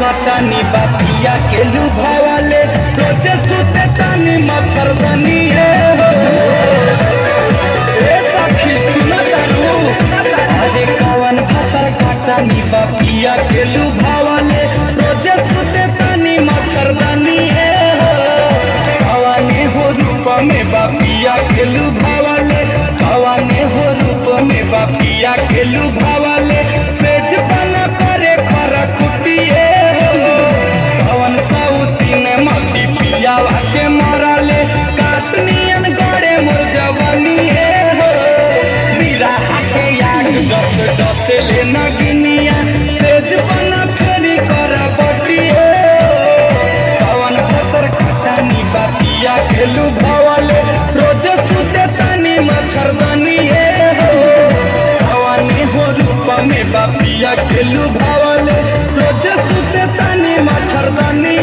कटानी बापिया के लुभावाले रोजे सुते तानी मच्छरदानी सखी सुना तारू अरे कवन फतर कटानी बापिया के लुभावाले रोजे सुते तानी मच्छरदानी कवाने हो रूप में बापिया के लुभावाले कवाने हो रूप में बापिया के लुभावाले सेज बना करे खरा कुटिए के मरले काटनियन गड़े मोर जवानी मेरा हाथे याद जस जस ले नगिनिया सेज बना फेरी करा बटी कवन खतर खटानी बापिया के लुभावाले रोज सुते तानी मच्छरदानी कवानी हो रूप में बापिया के लुभावाले रोज सुते तानी मच्छरदानी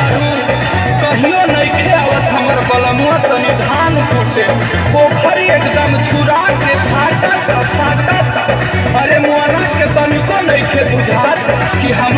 कहियो नहीं खेवत हमर बलमुआ तनी धान कूटे पोखरी एकदम छुरा के फाटा अरे मुआना के तनिको नहीं खे बुझात कि हम